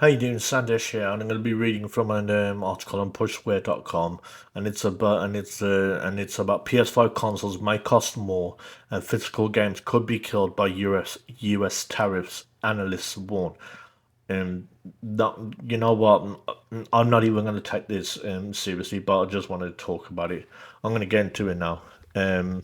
How you doing, Sandesh here? And I'm going to be reading from an article on pushsquare.com, and it's about PS5 consoles may cost more, and physical games could be killed by US tariffs. Analysts warn. And that, you know what? I'm not even going to take this seriously, but I just want to talk about it. I'm going to get into it now. Um,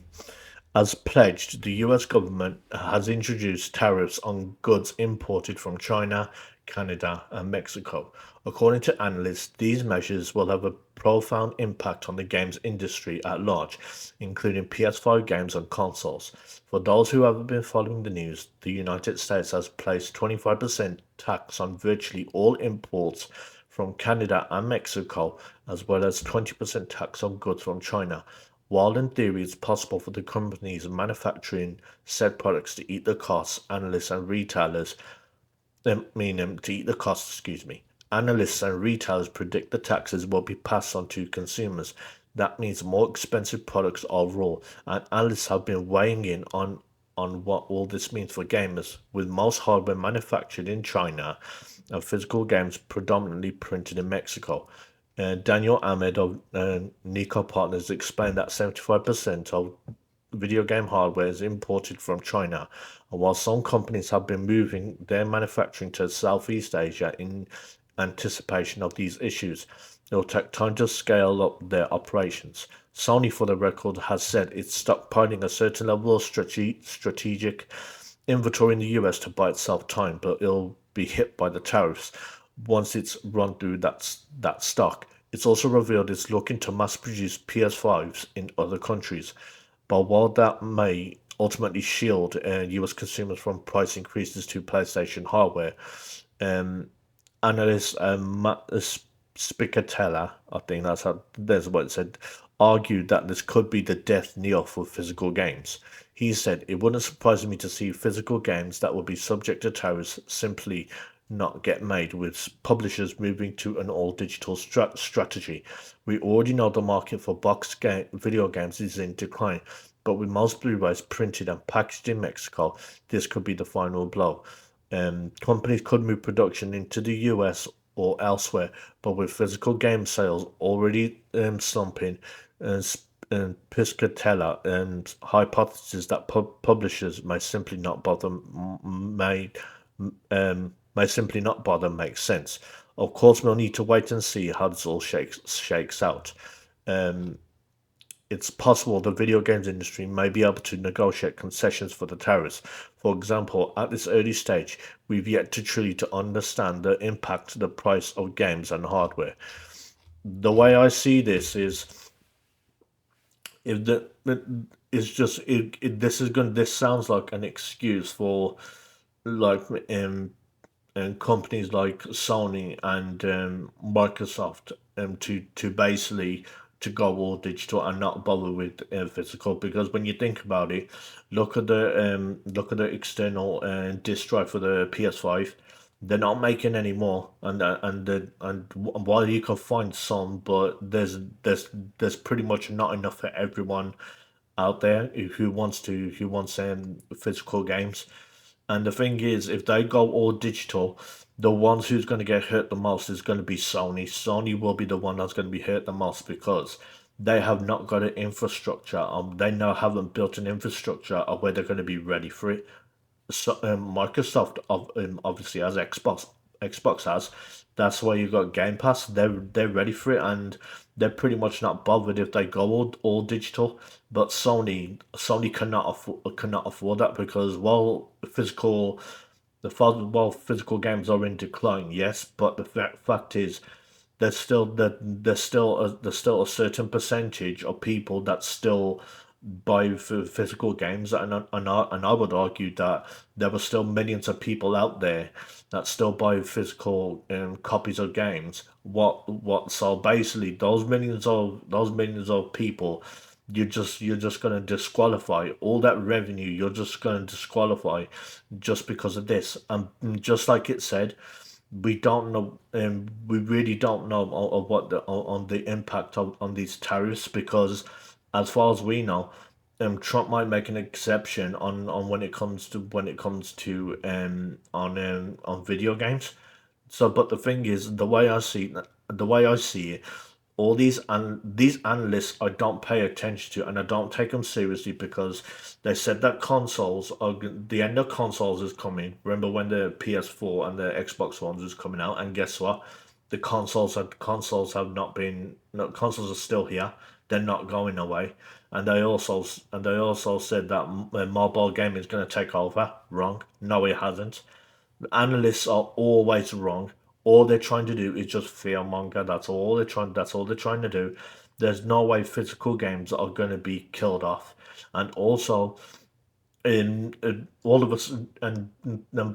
as pledged, the US government has introduced tariffs on goods imported from China, Canada, and Mexico. According to analysts, these measures will have a profound impact on the games industry at large, including PS5 games and consoles. For those who haven't been following the news, the United States has placed 25% tax on virtually all imports from Canada and Mexico, as well as 20% tax on goods from China. While in theory it's possible for the companies manufacturing said products to eat the costs, analysts and retailers to eat the costs, excuse me. Analysts and retailers predict the taxes will be passed on to consumers. That means more expensive products overall, and analysts have been weighing in on what all this means for gamers, with most hardware manufactured in China and physical games predominantly printed in Mexico. Daniel Ahmed of Nico Partners explained that 75% of video game hardware is imported from China, and while some companies have been moving their manufacturing to Southeast Asia in anticipation of these issues, it will take time to scale up their operations. Sony, for the record, has said it's stockpiling a certain level of strategic inventory in the US to buy itself time, but it'll be hit by the tariffs once it's run through that stock. It's also revealed it's looking to mass produce PS5s in other countries, but while that may ultimately shield US consumers from price increases to PlayStation hardware, um, analyst Matt Spicatella, I think that's what it said, argued that this could be the death knell for physical games. He said, "It wouldn't surprise me to see physical games that would be subject to tariffs simply not get made, with publishers moving to an all digital strategy. We already know the market for video games is in decline, but with most Blu rays printed and packaged in Mexico, this could be the final blow. Companies could move production into the US or elsewhere, but with physical game sales already slumping, and Piscatella hypothesis that publishers may simply not bother makes sense. Of course, we'll need to wait and see how this all shakes out. Um, it's possible the video games industry may be able to negotiate concessions for the tariffs. For example, at this early stage, we've yet to truly to understand the impact to the price of games and hardware. The way I see this is, if the it, it's just it this is going this sounds like an excuse for, like, and companies like Sony and Microsoft, to basically to go all digital and not bother with physical. Because when you think about it, look at the external disk drive for the PS5. They're not making any more, and while you can find some, but there's pretty much not enough for everyone out there who wants physical games. And the thing is, if they go all digital, the ones who's going to get hurt the most is going to be Sony. Sony will be the one that's going to be hurt the most because they have not got an infrastructure. They now haven't built an infrastructure of where they're going to be ready for it. So, Microsoft obviously has Xbox has. That's why you got Game Pass. They're ready for it, and they're pretty much not bothered if they go all digital. But Sony cannot afford that, because while physical games are in decline, yes, but the fact is there's still a certain percentage of people that still buy physical games, and I would argue that there are still millions of people out there that still buy physical copies of games. What so basically those millions of people, you're just gonna disqualify all that revenue. You're just gonna disqualify just because of this, and just like it said, we don't know, we really don't know on what on the impact on these tariffs, because as far as we know, Trump might make an exception on when it comes to on video games. So, but the thing is, the way I see it, all these analysts I don't pay attention to, and I don't take them seriously because they said that the end of consoles is coming. Remember when the PS4 and the Xbox Ones was coming out, and guess what? Consoles have not been no, consoles are still here. They're not going away, and they also said that mobile gaming is going to take over. Wrong. No, it hasn't. Analysts are always wrong. All they're trying to do is just fearmonger. That's all they're trying to do. There's no way physical games are going to be killed off. And also, in all of us, and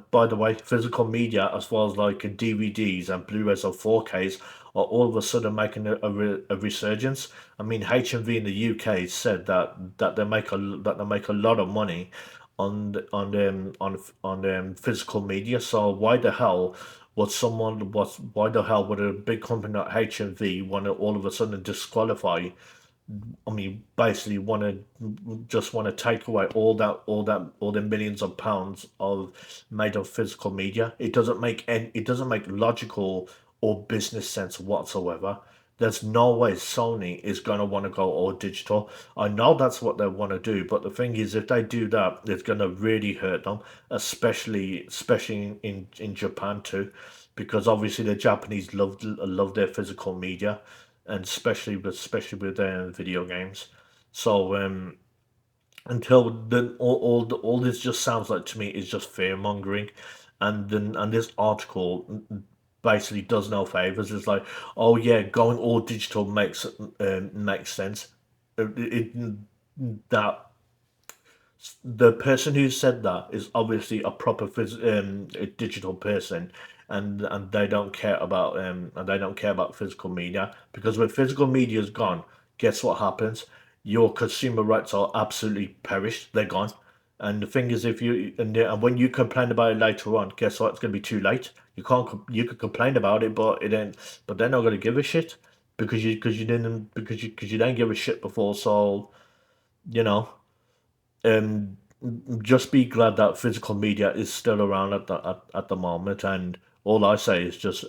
by the way, physical media as well as like DVDs and Blu-rays or 4Ks are all of a sudden making a resurgence. I mean, HMV in the UK said that they make a lot of money physical media. So why the hell would a big company like HMV want to all of a sudden disqualify, I mean, basically want to take away all the millions of pounds of made of physical media. It doesn't make logical or business sense whatsoever. There's no way Sony is going to want to go all digital. I know that's what they want to do, but the thing is, if they do that, it's going to really hurt them, especially in Japan too, because obviously the Japanese love their physical media, and especially with their video games. So until then, all this just sounds like to me is just fear mongering, and this article basically does no favors. It's like, oh yeah, going all digital makes sense. That the person who said that is obviously a digital person, and they don't care about physical media, because when physical media is gone, guess what happens? Your consumer rights are absolutely perished. They're gone. And the thing is, if you and when you complain about it later on, guess what? It's going to be too late. You could complain about it, but it ain't. But they're not going to give a shit because you didn't give a shit before. So you know, um, just be glad that physical media is still around at the moment. And all I say is just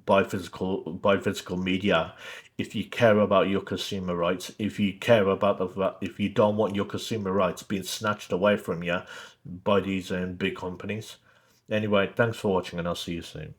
buy physical media if you care about your consumer rights. If you don't want your consumer rights being snatched away from you by these big companies. Anyway, thanks for watching, and I'll see you soon.